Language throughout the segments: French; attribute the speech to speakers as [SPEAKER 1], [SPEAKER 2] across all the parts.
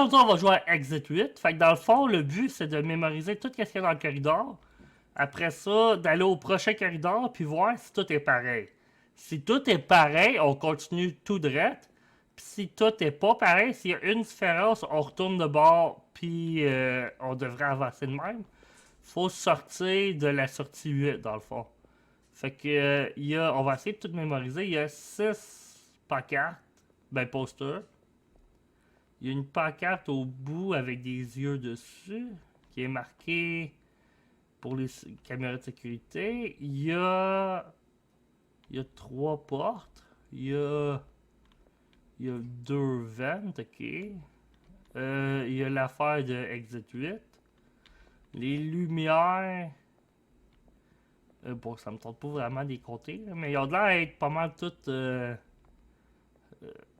[SPEAKER 1] aujourd'hui, on va jouer à Exit 8. Fait que dans le fond, le but, c'est de mémoriser tout ce qu'il y a dans le corridor. Après ça, d'aller au prochain corridor, puis voir si tout est pareil. Si tout est pareil, on continue tout droit. Puis si tout est pas pareil, s'il y a une différence, on retourne de bord, puis on devrait avancer de même. Faut sortir de la sortie 8, dans le fond. Fait que, on va essayer de tout mémoriser. Il y a 6 pancartes, ben posters. Il y a une pancarte au bout avec des yeux dessus, qui est marqué pour les caméras de sécurité. Il y a 3 portes. Il y a 2 ventes, ok. Il y a l'affaire de Exit 8. Les lumières. Bon, ça me tente pas vraiment de les compter, là, mais ils ont l'air d'être pas mal toutes.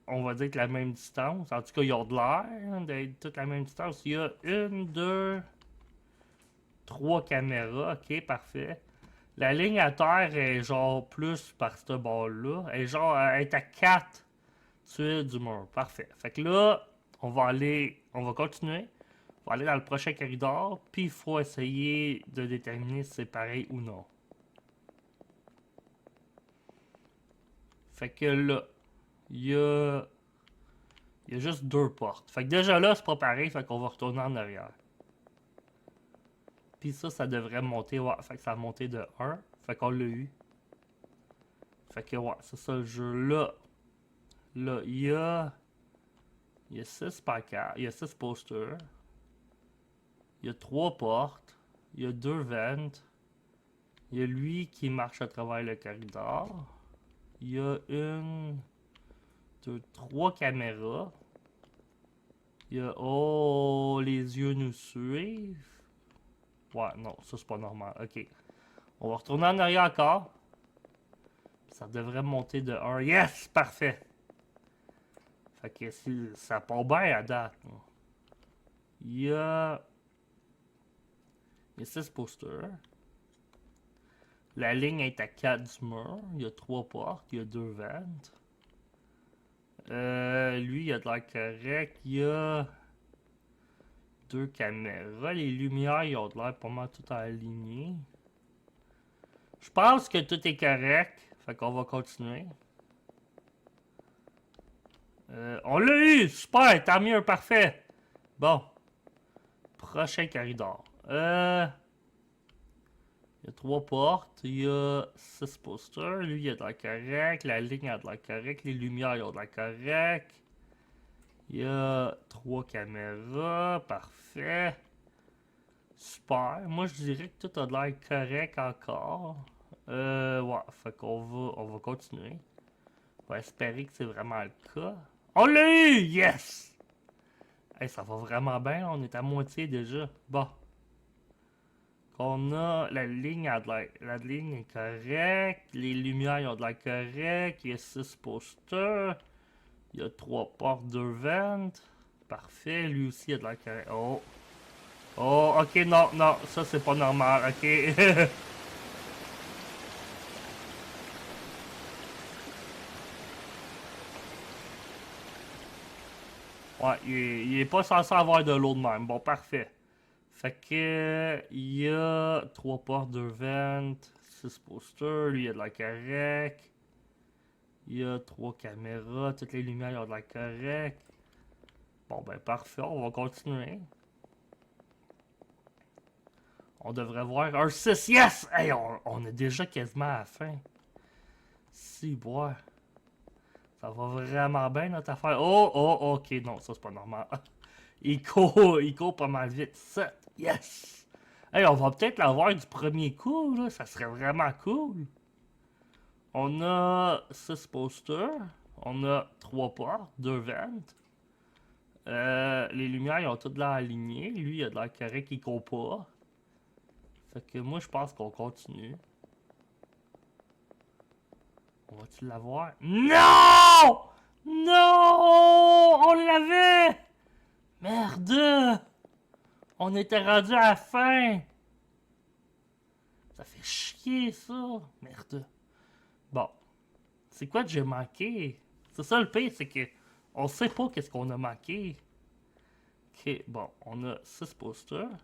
[SPEAKER 1] On va dire que la même distance. En tout cas, ils ont de l'air d'être toutes la même distance. Il y a 1, 2, 3 caméras. Ok, parfait. La ligne à terre est genre plus par ce bord-là. Elle est à 4 tuiles du mur. Parfait. Fait que là, on va continuer. On va aller dans le prochain corridor. Puis il faut essayer de déterminer si c'est pareil ou non. Fait que là, il y a juste 2 portes. Fait que déjà là, c'est pas pareil. Fait qu'on va retourner en arrière. Puis ça devrait monter. Ouais, fait que ça a monté de 1. Fait qu'on l'a eu. Fait que ouais, c'est ça le jeu. Là, il y a 6 pancartes. Il y a 6 posters. Il y a 3 portes. Il y a 2 ventes. Il y a lui qui marche à travers le corridor. Il y a 1, 2, 3 caméras. Il y a... Oh, les yeux nous suivent. Ouais, non, ça c'est pas normal. Ok. On va retourner en arrière encore. Ça devrait monter de 1. Yes! Parfait! Fait que ça part bien à date. Il y a... Il y a 6 posters. La ligne est à 4 du mur. Il y a 3 portes. Il y a 2 ventes. Lui, il a de l'air correct. Il y a 2 caméras. Les lumières, ils ont de l'air pas mal tout alignées. Je pense que tout est correct. Fait qu'on va continuer. On l'a eu! Super! Tant mieux, parfait! Bon. Prochain corridor. Il y a 3 portes, il y a 6 posters, lui il a de la correct, la ligne a de la correct, les lumières ils ont de la correct. Il y a 3 caméras, parfait. Super, moi je dirais que tout a de l'air correct encore. Ouais, fait qu'on va continuer. On va espérer que c'est vraiment le cas. On l'a eu! Yes! Hey, ça va vraiment bien, on est à moitié déjà. Bon. On a la ligne, la ligne est correcte, les lumières ont de l'air correctes, il y a 6 posters, il y a 3 portes, 2 ventes. Parfait, lui aussi il a de l'air correct. Oh, oh, ok, non, non, ça c'est pas normal, ok. Ouais, il est pas censé avoir de l'eau de même. Bon, parfait. Fait que, il y a 3 portes, 2 ventes, 6 posters, lui il a de l'air correct. Il y a 3 caméras, toutes les lumières ont de l'air correct. Bon ben parfait, on va continuer. On devrait voir un 6, yes! Hey, on est déjà quasiment à la fin. Si, boire. Ça va vraiment bien notre affaire. Oh, oh, ok, non, ça c'est pas normal. Il court pas mal vite. 7, yes! Hey, on va peut-être l'avoir du premier coup, là. Ça serait vraiment cool. On a 6 posters. On a 3 portes, 2 ventes. Les lumières, ils ont toutes l'air alignées. Lui, il a de l'air correct, il court pas. Fait que moi, je pense qu'on continue. On va-tu l'avoir? Non! Non! On l'avait! Merde! On était rendu à la fin! Ça fait chier, ça! Merde. Bon. C'est quoi que j'ai manqué? C'est ça le pire, c'est que on sait pas qu'est-ce qu'on a manqué. Ok, bon, on a 6 posters.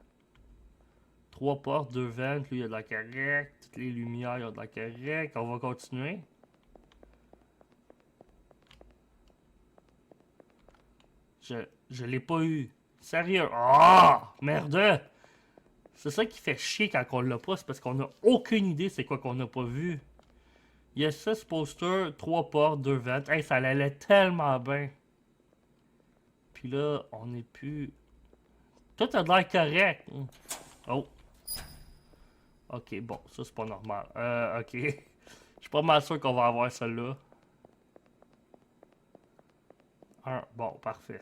[SPEAKER 1] 3 portes, 2 ventes, lui il y a de la correcte. Toutes les lumières, il y a de la correcte. On va continuer. Je l'ai pas eu. Sérieux. Ah! Merde! C'est ça qui fait chier quand on l'a pas, c'est parce qu'on a aucune idée c'est quoi qu'on n'a pas vu. Il y a 6 posters, 3 portes, 2 ventes. Hey, ça allait tellement bien. Puis là, on n'est plus... Tout a l'air correct. Oh. Ok, bon, ça c'est pas normal. Ok. Je suis pas mal sûr qu'on va avoir celle-là. Bon, parfait.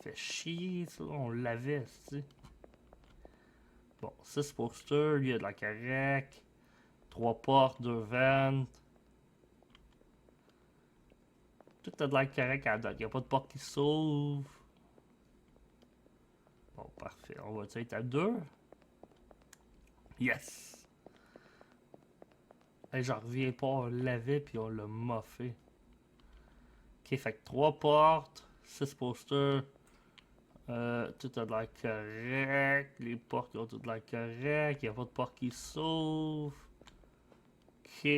[SPEAKER 1] Fait chier, ça. On l'avait, tu. Bon, 6 posters, lui il y a de la correcte. 3 portes, 2 ventes. Tout a de l'air correct à date. Il n'y a pas de porte qui s'ouvre. Bon, parfait. On va être à 2. Yes! Hey, j'en reviens pas. On l'avait puis on l'a moffé. Ok, fait que 3 portes, 6 posters. Tout a de l'air correct. Les portes ont tout de l'air correct. Il n'y a pas de porte qui s'ouvre. Ok.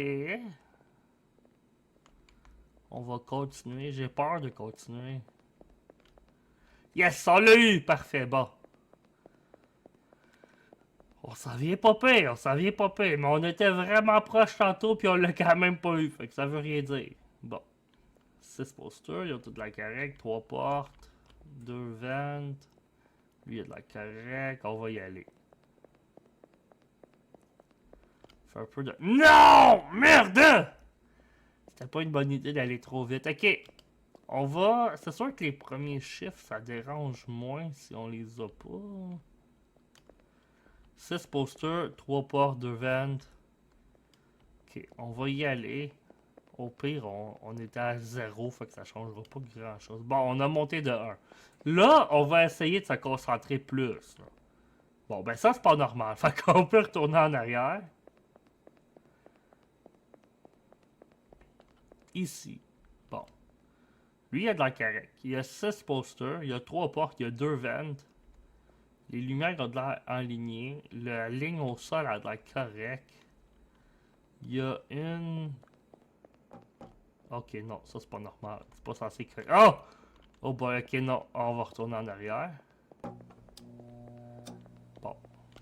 [SPEAKER 1] On va continuer. J'ai peur de continuer. Yes, on l'a eu! Parfait, bon. On s'en vient pas pire, on s'en vient pas pire. Mais on était vraiment proche tantôt, puis on l'a quand même pas eu. Fait que ça veut rien dire. Bon. 6 posters, ils ont tout de la correcte. 3 portes. 2 ventes. Lui, il y a de la correcte. On va y aller. Fait un peu de... Non! Merde! C'était pas une bonne idée d'aller trop vite. Ok. On va... C'est sûr que les premiers chiffres, ça dérange moins si on les a pas. 6 posters, 3 portes, 2 ventes. Ok, on va y aller. Au pire, on était à 0, fait que ça changera pas grand chose. Bon, on a monté de 1. Là, on va essayer de se concentrer plus. Là. Bon, ben ça, c'est pas normal. Fait qu'on peut retourner en arrière. Ici. Bon. Lui, il y a de la correcte. Il y a 6 posters, il y a 3 portes, il y a 2 ventes. Les lumières ont de l'air alignées. La ligne au sol a de l'air correcte. Il y a une... Ok, non, ça c'est pas normal. C'est pas censé créer. Oh! Oh boy, ok, non. On va retourner en arrière. Bon.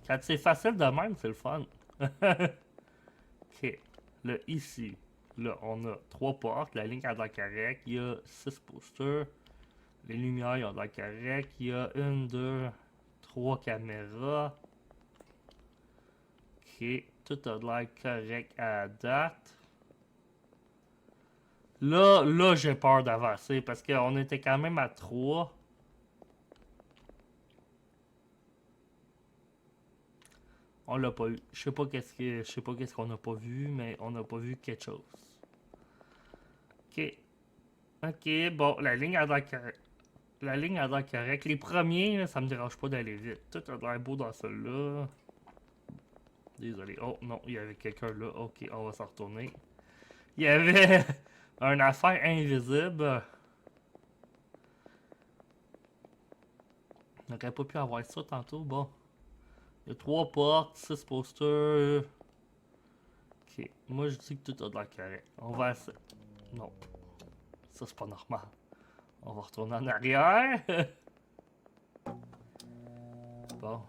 [SPEAKER 1] Quand c'est facile de même, c'est le fun. Ok. Là, ici. Là, on a 3 portes. La ligne a de la correcte. Il y a 6 posters. Les lumières ont de la correcte. Il y a 1, 2, 3 caméras. Ok. Tout a de l'air correct à date. Là, j'ai peur d'avancer parce qu'on était quand même à 3. On l'a pas eu. Je sais pas qu'est-ce qu'on n'a pas vu, mais on n'a pas vu quelque chose. Ok. Ok, bon, la ligne a l'air correcte. La ligne a l'air correcte. Les premiers, là, ça me dérange pas d'aller vite. Tout a l'air beau dans celui-là. Désolé. Oh non, il y avait quelqu'un là. Ok, on va s'en retourner. Il y avait une affaire invisible. On n'aurait pas pu avoir ça tantôt. Bon. Il y a 3 portes, 6 posters. Ok. Moi, je dis que tout a de l'air correct. On va essayer. Non. Ça, c'est pas normal. On va retourner en arrière. Bon.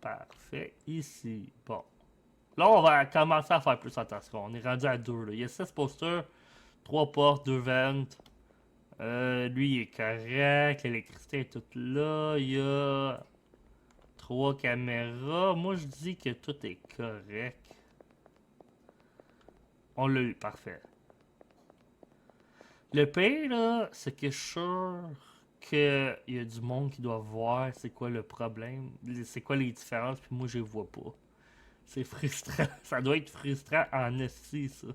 [SPEAKER 1] Parfait. Ici. Bon. Là, on va commencer à faire plus attention. On est rendu à 2. Là. Il y a 6 posters, 3 portes, 2 ventes. Lui, il est correct. L'électricité est toute là. Il y a 3 caméras. Moi, je dis que tout est correct. On l'a eu. Parfait. Le pire, là, c'est que je suis sûr qu'il y a du monde qui doit voir c'est quoi le problème, c'est quoi les différences, puis moi, je les vois pas. C'est frustrant. Ça doit être frustrant en esti, ça.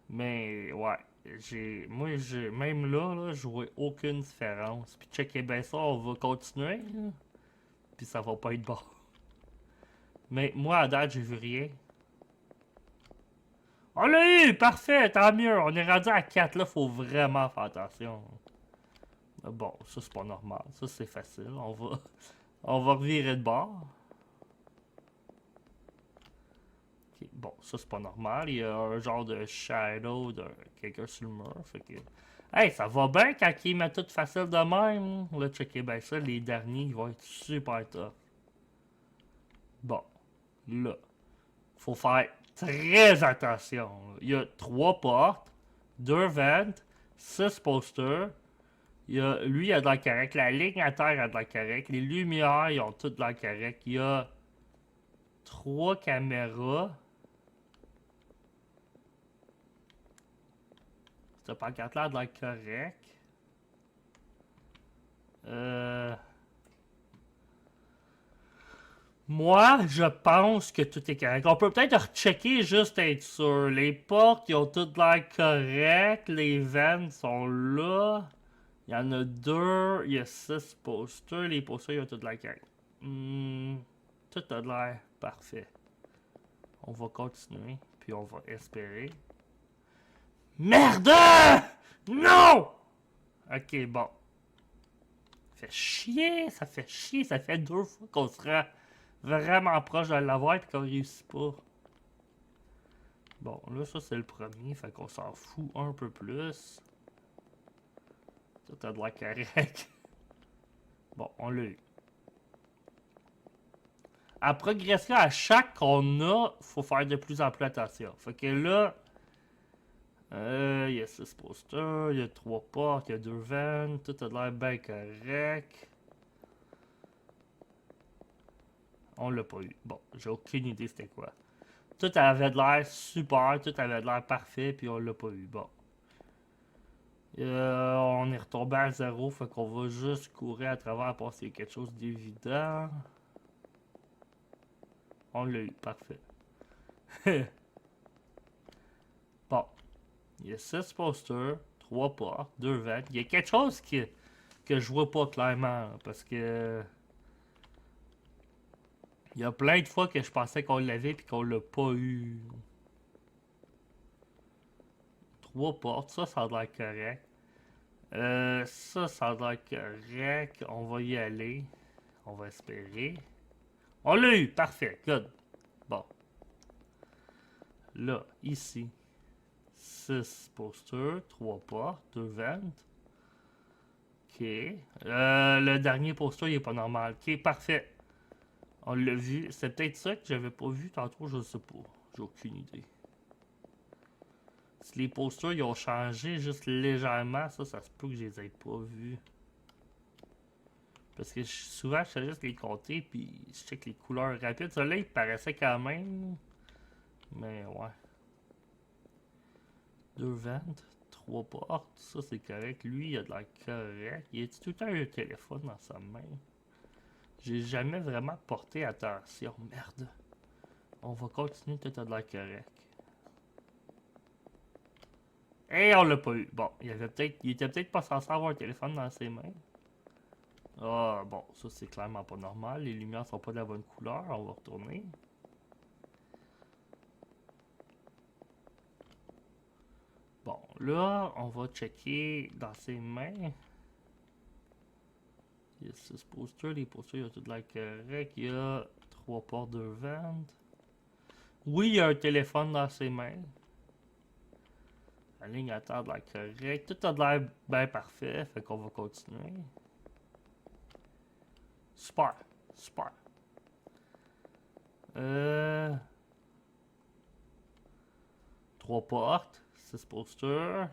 [SPEAKER 1] Mais, ouais. Même là, je vois aucune différence. Puis, checker bien ça, on va continuer, là. Puis, ça va pas être bon. Mais, moi, à date, j'ai vu rien. On l'a eu! Parfait! Tant mieux! On est rendu à 4, là. Faut vraiment faire attention. Bon, ça c'est pas normal. Ça c'est facile. On va revirer de bord. Ok, bon, ça c'est pas normal. Il y a un genre de shadow de quelqu'un sur le mur. Fait que... Hey, ça va bien quand ils mettent tout facile de même. Là, checkez bien ça. Les derniers, ils vont être super tough. Bon, là, faut faire très attention. Il y a 3 portes, 2 ventes, 6 posters. Lui, il a de la correct. La ligne à terre a de la correct. Les lumières, ils ont toutes de la correct. Il y a 3 caméras. Cette pancarte-là a de la correct. Moi, je pense que tout est correct. On peut peut-être rechecker juste être sûr. Les portes, ils ont toutes l'air correct. Les vents sont là. Il y en a 2. Il y a 6 posters. Les posters, ils ont toutes l'air correct. Tout a l'air parfait. On va continuer. Puis on va espérer. Merde! Non! Ok, bon. Ça fait chier. Ça fait 2 fois qu'on sera vraiment proche de l'avoir et qu'on réussit pas. Bon, là, ça, c'est le premier. Fait qu'on s'en fout un peu plus. Tout a de la correct. Bon, on l'a eu. À progresser à chaque qu'on a, faut faire de plus en plus attention. Fait que là, il y a 6 posters, il y a 3 portes, il y a 2 vannes, tout a l'air bien correct. On l'a pas eu. Bon, j'ai aucune idée c'était quoi. Tout avait de l'air super, tout avait de l'air parfait, puis on l'a pas eu. Bon. On est retombé à 0, fait qu'on va juste courir à travers pour c'est quelque chose d'évident. On l'a eu, parfait. Bon. Il y a 6 posters, 3 portes, 2 ventes. Il y a quelque chose que je vois pas clairement, parce que... Il y a plein de fois que je pensais qu'on l'avait puis qu'on l'a pas eu. 3 portes, ça a l'air correct. Ça a l'air correct. On va y aller. On va espérer. On l'a eu, parfait, good. Bon. Là, ici. 6 posters, 3 portes, 2 ventes. Ok. Le dernier poster, il est pas normal. Ok, parfait. On l'a vu. C'est peut-être ça que j'avais pas vu tantôt, je sais pas. J'ai aucune idée. Si les posters ils ont changé juste légèrement, ça se peut que je les ai pas vus. Parce que souvent, je fais juste les compter, puis je check les couleurs rapides. Celui-là, il paraissait quand même. Mais ouais. 2 ventes, 3 portes, ça c'est correct. Lui, il a de l'air correct. Il a tout le temps un téléphone dans sa main. J'ai jamais vraiment porté attention. Merde. On va continuer, tout a de l'air correct. Et on l'a pas eu. Bon, il était peut-être pas censé avoir un téléphone dans ses mains. Ah, bon, ça c'est clairement pas normal. Les lumières sont pas de la bonne couleur. On va retourner. Bon, là, on va checker dans ses mains. Il y a 6 posters. Les posters, il y a tout de l'air correct. Il y a 3 portes de vente. Oui, il y a un téléphone dans ses mains. La ligne à terre de l'air correct. Tout a de l'air bien parfait. Fait qu'on va continuer. Super. Super. 3 portes. 6 posters.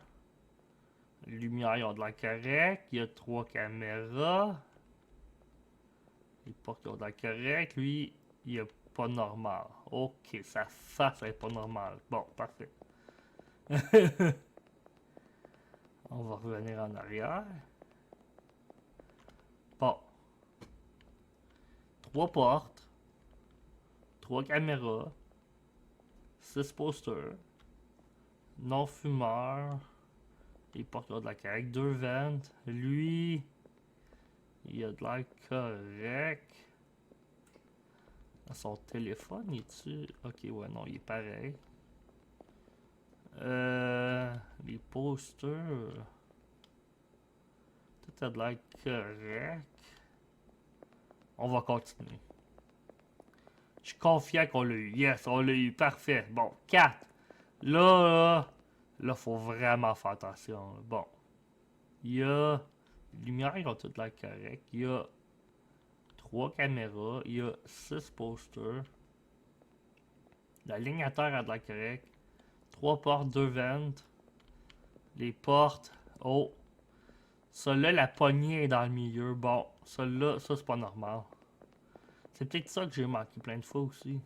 [SPEAKER 1] Les lumières, ils ont de l'air correct. Il y a 3 caméras. Les portes, ils ont de l'air correct. Lui, il est pas normal. Ok, sa face est pas normale. Bon, parfait. On va revenir en arrière. Bon. 3 portes. 3 caméras. 6 posters. Non-fumeur. Les portes ont de la correct. 2 ventes. Lui, il a de l'air correct. Son téléphone, il est-tu... Ok, ouais, non, il est pareil. Les posters... Tout a de l'air correct. On va continuer. Je suis confiant qu'on l'a eu. Yes, on l'a eu. Parfait. Bon, 4. Là, faut vraiment faire attention. Bon. Il y a... Les lumières, ils ont toutes l'air correctes. Il y a 3 caméras. Il y a 6 posters. La ligne à terre a de l'air correcte. 3 portes, 2 ventes. Les portes... Oh! Celle-là, la poignée est dans le milieu. Bon, celle-là, ça, c'est pas normal. C'est peut-être ça que j'ai manqué plein de fois aussi.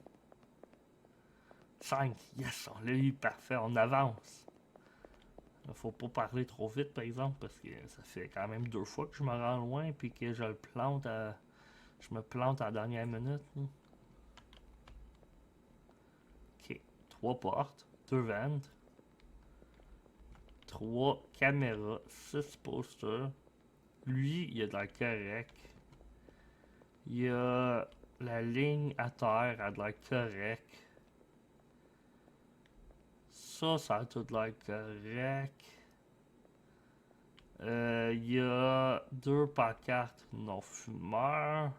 [SPEAKER 1] 5. Yes, on l'a eu. Parfait, on avance. Faut pas parler trop vite, par exemple, parce que ça fait quand même 2 fois que je me rends loin puis que je le plante à... Je me plante à la dernière minute. Là. Ok. 3 portes, 2 ventes, 3 caméras, 6 posters. Lui, il a de l'air correct. Il y a la ligne à terre, elle a de l'air correct. Ça a tout l'air correct. Il y a 2 pancartes non-fumeurs.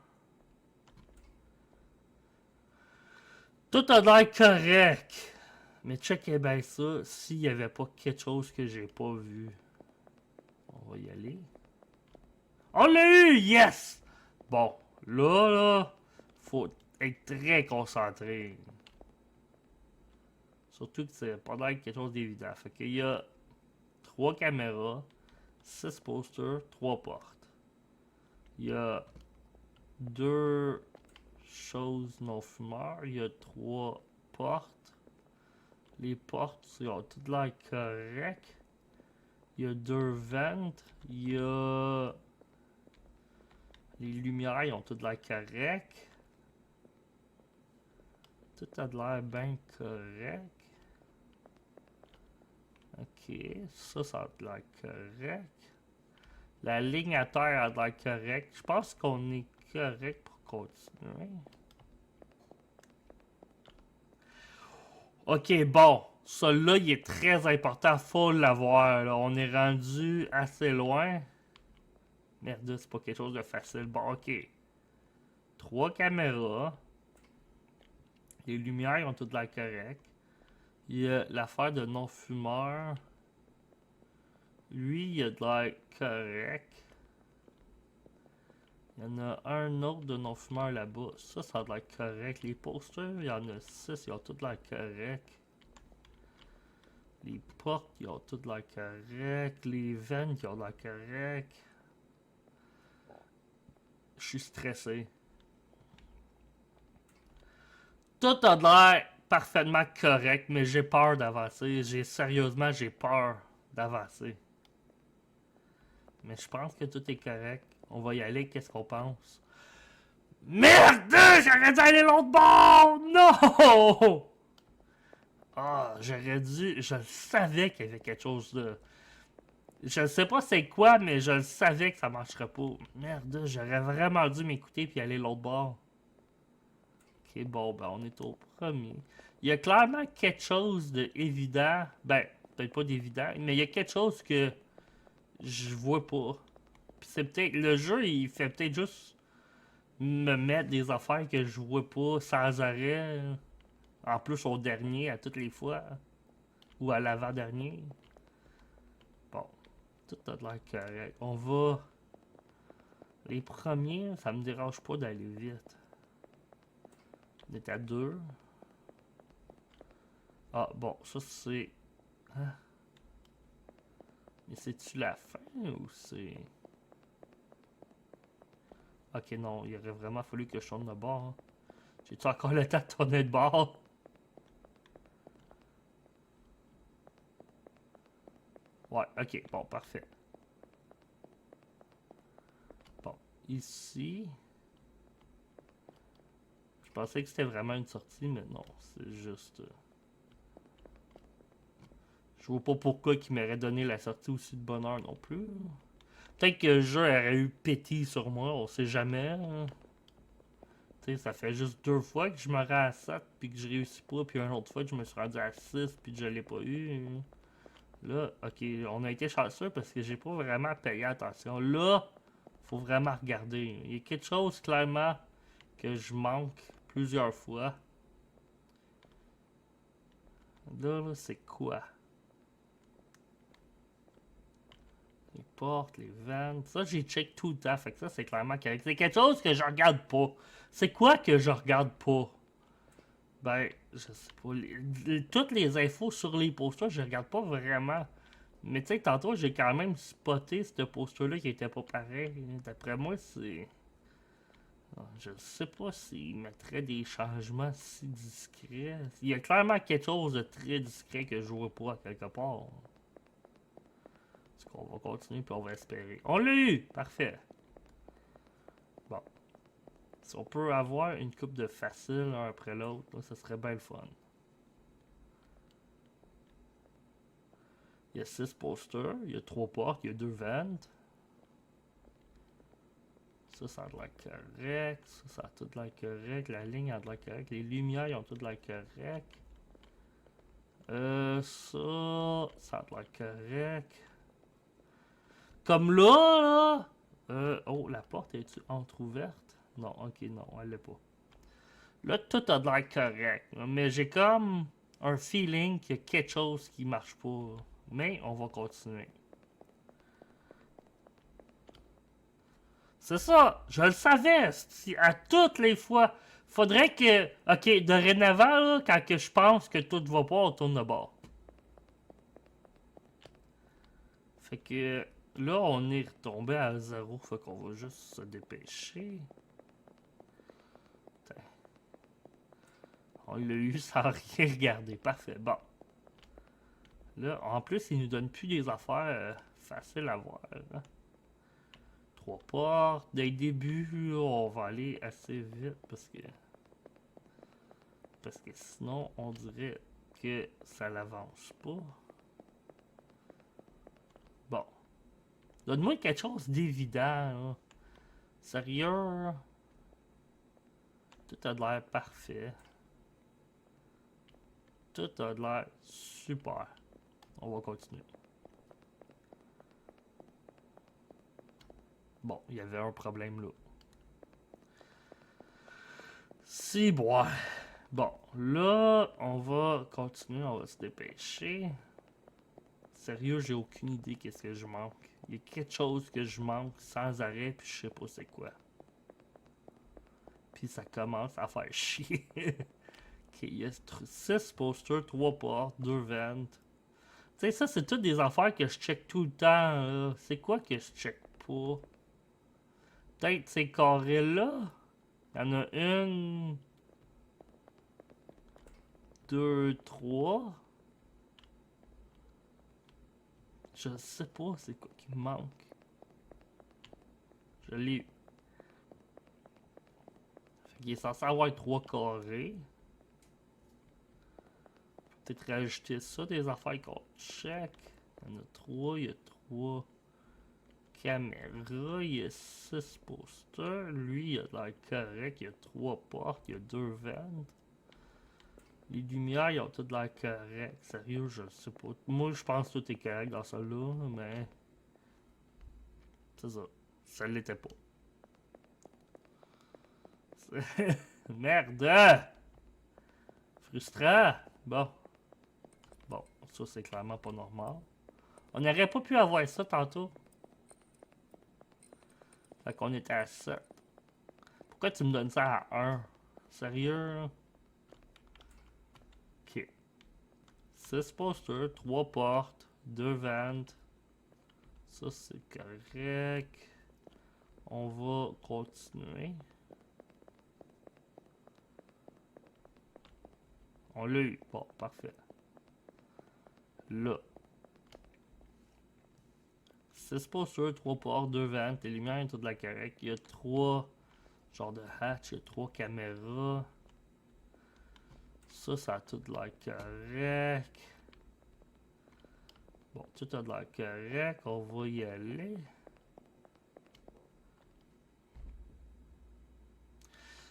[SPEAKER 1] Tout a l'air correct. Mais checkez bien ça, s'il n'y avait pas quelque chose que j'ai pas vu. On va y aller. On l'a eu! Yes! Bon, là, faut être très concentré. Surtout que c'est pas l'air quelque chose d'évident. Fait qu'il y a 3 caméras, 6 posters, 3 portes. Il y a 2 choses non-fumeurs. Il y a 3 portes. Les portes, ils ont toutes l'air correctes. Il y a 2 ventes. Il y a... Les lumières, ils ont toutes l'air correctes. Tout a l'air bien correct. Ok, ça a l'air correct. La ligne à terre a l'air correcte. Je pense qu'on est correct pour continuer. Ok, bon. Celui-là, il est très important. Faut l'avoir. Là. On est rendu assez loin. Merde, c'est pas quelque chose de facile. Bon, ok. 3 caméras. Les lumières ont toutes l'air correctes. Il y a l'affaire de non-fumeur. Lui, il a de l'air correct. Il y en a un autre de non-fumeur là-bas. Ça a de l'air correct. Les posters, il y en a 6. Ils ont tous l'air correct. Les portes, ils ont toutes l'air correct. Les veines, ils ont l'air correct. Je suis stressé. Tout a l'air parfaitement correct, mais j'ai peur d'avancer. Sérieusement, j'ai peur d'avancer. Mais je pense que tout est correct. On va y aller, qu'est-ce qu'on pense? Merde! J'aurais dû aller l'autre bord! Non! Ah, j'aurais dû... Je savais qu'il y avait quelque chose de... Je ne sais pas c'est quoi, mais je le savais que ça marcherait pas. Merde, j'aurais vraiment dû m'écouter puis aller l'autre bord. Ok, bon, ben on est au premier. Il y a clairement quelque chose d'évident. Ben, peut-être pas d'évident, mais il y a quelque chose que je vois pas. Puis c'est peut-être... Le jeu, il fait peut-être juste me mettre des affaires que je vois pas sans arrêt. En plus au dernier, à toutes les fois. Ou à l'avant-dernier. Bon. Tout a l'air correct. On va... Les premiers, ça me dérange pas d'aller vite. On est à 2. Ah, bon, ça c'est... Hein? Mais c'est-tu la fin ou c'est... Ok, non, il aurait vraiment fallu que je tourne de bord. Hein. J'ai-tu encore le temps de tourner de bord? Ouais, ok, bon, parfait. Bon, ici... Je pensais que c'était vraiment une sortie, mais non, c'est juste... Je vois pas pourquoi il m'aurait donné la sortie aussi de bonne heure non plus. Peut-être que le jeu aurait eu pété sur moi, on sait jamais. Hein. Tu sais, ça fait juste 2 fois que je me rends à 7 puis que je réussis pas, puis une autre fois que je me suis rendu à 6 puis que je l'ai pas eu. Là, ok, on a été chanceux parce que j'ai pas vraiment payé attention. Là, faut vraiment regarder. Il y a quelque chose clairement que je manque plusieurs fois. Là c'est quoi? Les portes, les ventes. Ça, j'ai check tout le temps. Fait que ça, c'est clairement correct. C'est quelque chose que je regarde pas. C'est quoi que je regarde pas? Ben, je sais pas. Toutes les infos sur les posters, je regarde pas vraiment. Mais tu sais, tantôt, j'ai quand même spoté ce poster-là qui était pas pareil. D'après moi, c'est. Je sais pas s'il mettrait des changements si discrets. Il y a clairement quelque chose de très discret que je vois pas à quelque part. Est-ce qu'on va continuer puis on va espérer? On l'a eu! Parfait. Bon. Si on peut avoir une coupe de facile un après l'autre, ça serait bien le fun. Il y a 6 posters, il y a 3 portes, il y a 2 ventes. Ça a de l'air correct. Ça a tout de l'air correct. La ligne a de l'air correct. Les lumières, ils ont tout de l'air correct. Ça a de l'air correct. Comme là. Oh, la porte est-tu entrouverte? Non, ok, non, elle l'est pas. Là, tout a de l'air correct. Mais j'ai comme un feeling qu'il y a quelque chose qui marche pas. Mais on va continuer. C'est ça, je le savais. À toutes les fois. Faudrait que. Ok, dorénavant, là, quand que je pense que tout va pas, on tourne de bord. Fait que. Là, on est retombé à 0. Fait qu'on va juste se dépêcher. Putain. On l'a eu sans rien regarder. Parfait. Bon. Là, en plus, il nous donne plus des affaires faciles à voir. Hein. 3 portes. Dès le début, on va aller assez vite parce que sinon, on dirait que ça l'avance pas. Bon. Donne-moi quelque chose d'évident. Sérieux? Tout a de l'air parfait. Tout a de l'air super. On va continuer. Bon, il y avait un problème là. Si, bon. Bon, là, on va continuer, on va se dépêcher. Sérieux, j'ai aucune idée qu'est-ce que je manque. Il y a quelque chose que je manque sans arrêt, puis je sais pas c'est quoi. Puis ça commence à faire chier. Ok, il y a 6 posters, 3 portes, 2 ventes. Tu sais, ça, c'est toutes des affaires que je check tout le temps. C'est quoi que je check pas? Peut-être ces carrés-là. Il y en a une, 2, 3. Je sais pas c'est quoi qui me manque. Je l'ai eu. Il est censé avoir 3 carrés. Peut-être rajouter ça, des affaires qu'on check. Il y en a 3, il y a 3 caméras, il y a 6 posters. Lui, il a l'air correct, il y a 3 portes, il y a 2 ventes. Les lumières, ils ont toutes l'air correct. Sérieux, je sais pas. Moi, je pense que tout est correct dans ça là, mais. C'est ça. Ça l'était pas. Merde! Frustrant! Bon. Bon, ça c'est clairement pas normal. On n'aurait pas pu avoir ça tantôt. Fait qu'on était à 7. Pourquoi tu me donnes ça à 1? Sérieux? Ok. 6 posters, 3 portes, 2 ventes. Ça c'est correct. On va continuer. On l'a eu. Bon, parfait. Là. 6 posters, 3 portes, 2 ventes. Les lumières sont de la correct. Il y a 3 genres de hatch. Il y a 3 caméras. Ça a tout de l'air correct. Bon, tout a de l'air correct. On va y aller.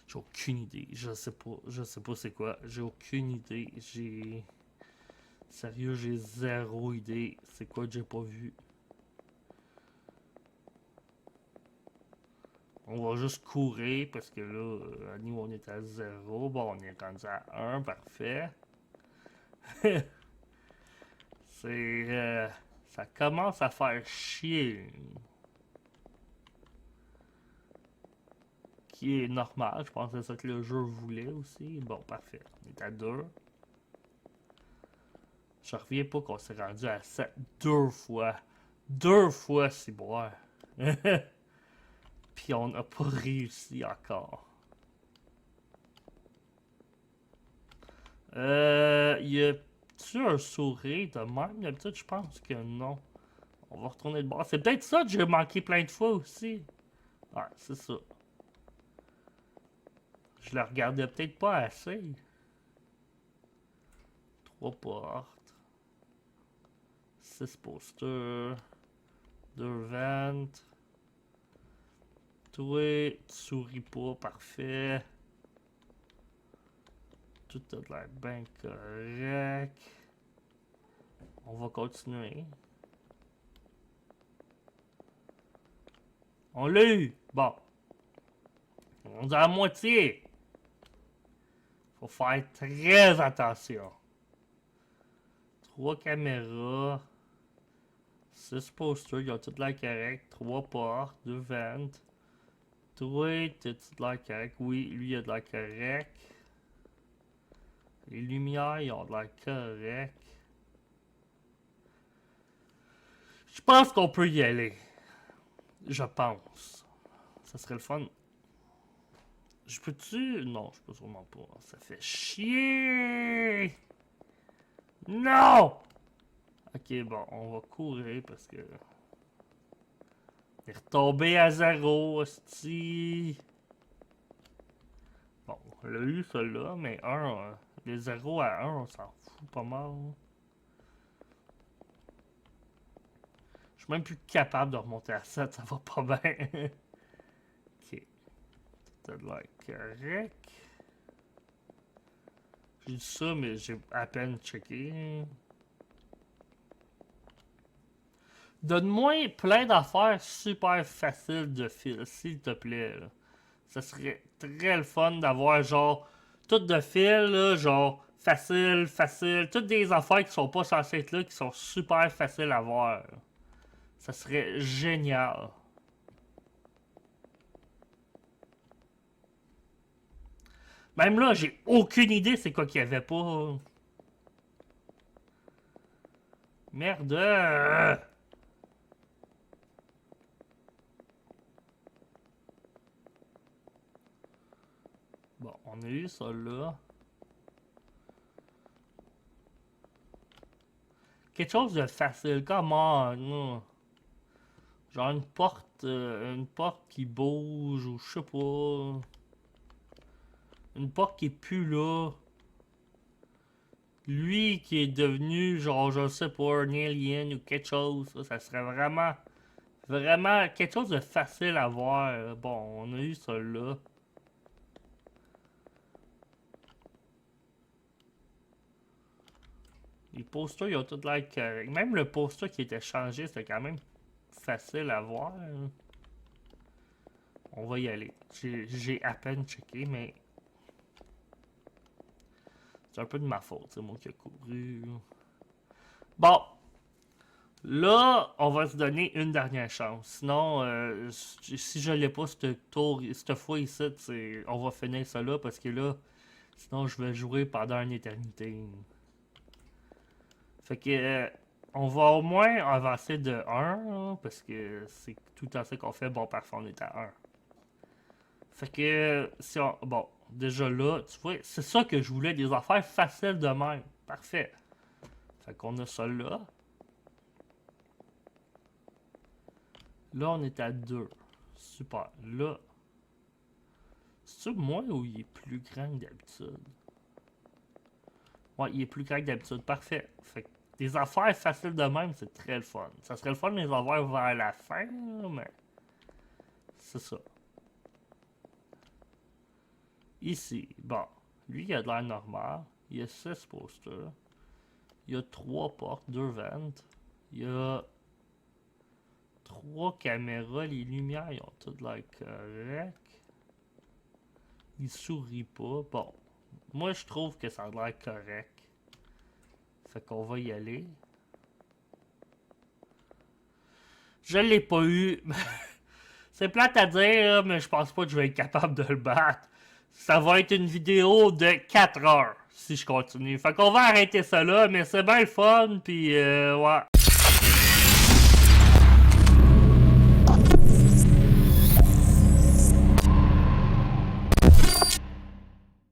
[SPEAKER 1] J'ai aucune idée. Je sais pas c'est quoi. J'ai aucune idée. Sérieux, j'ai zéro idée. C'est quoi que j'ai pas vu? On va juste courir parce que là, nous on est à 0. Bon, on est rendu à 1, parfait. C'est. Ça commence à faire chier. Qui est normal, je pense que c'est ça que le jeu voulait aussi. Bon, parfait. On est à 2. Je reviens pas qu'on s'est rendu à 7 deux fois. Deux fois, c'est boire. Puis on n'a pas réussi encore. Y a-tu un sourire de même? D'habitude, je pense que non. On va retourner de bord. C'est peut-être ça que j'ai manqué plein de fois aussi. Ouais, c'est ça. Je le regardais peut-être pas assez. 3 portes. 6 posters. 2 ventes. Toi, tu souris pas, parfait. Tout a l'air bien correct. On va continuer. On l'a eu! Bon. On est à la moitié. Faut faire très attention. 3 caméras. 6 posters, ils ont tout l'air correct. 3 portes, 2 ventes. Toi, t'as tout l'air correct. Oui, lui, il a de l'air correct. Les lumières, ils ont de l'air correct. Je pense qu'on peut y aller. Je pense. Ça serait le fun. Je peux-tu? Non, je peux sûrement pas. Ça fait chier! Non! Ok, bon, on va courir parce que... Il est retombé à 0, hostie. Bon, on l'a eu, celui-là, mais les 0 à 1, on s'en fout pas mal. Je suis même plus capable de remonter à 7, ça va pas bien. Ok. T'as de l'air correct. J'ai dit ça, mais j'ai à peine checké. Donne-moi plein d'affaires super faciles de fil, s'il te plaît. Là. Ça serait très le fun d'avoir genre tout de fil, là, genre facile, facile. Toutes des affaires qui sont pas censées être là, qui sont super faciles à voir. Ça serait génial. Même là, j'ai aucune idée c'est quoi qu'il y avait pas. Merde. Bon, on a eu ça là. Quelque chose de facile, comment non. Genre une porte qui bouge ou je sais pas. Une porte qui est plus là. Lui qui est devenu genre je sais pas un alien ou quelque chose, ça serait vraiment vraiment quelque chose de facile à voir. Bon, on a eu ça là. Les posters, ils ont tout l'air correct. Même le poster qui était changé, c'était quand même facile à voir. On va y aller. J'ai à peine checké, mais c'est un peu de ma faute, c'est moi qui ai couru. Bon, là, on va se donner une dernière chance. Sinon, si je l'ai pas cette fois ici, on va finir ça là parce que là, sinon je vais jouer pendant une éternité. Fait que on va au moins avancer de 1 là, parce que c'est tout à fait qu'on fait. Bon, parfois on est à 1. Fait que si on. Bon, déjà là, tu vois, c'est ça que je voulais, des affaires faciles de même. Parfait. Fait qu'on a ça là. Là, on est à 2. Super. Là. C'est-tu moi ou il est plus grand que d'habitude? Ouais, il est plus grand que d'habitude. Parfait. Fait que des affaires faciles de même, c'est très le fun. Ça serait le fun de les avoir vers la fin, mais. C'est ça. Ici, bon. Lui, il a de l'air normal. Il y a 6 posters. Il y a 3 portes, 2 ventes. Il y a 3 caméras. Les lumières, ils ont toutes l'air correctes. Il sourit pas. Bon. Moi, je trouve que ça a l'air correct. Fait qu'on va y aller. Je l'ai pas eu. C'est plate à dire, mais je pense pas que je vais être capable de le battre. Ça va être une vidéo de 4 heures si je continue. Fait qu'on va arrêter ça là, mais c'est bien le fun, puis ouais.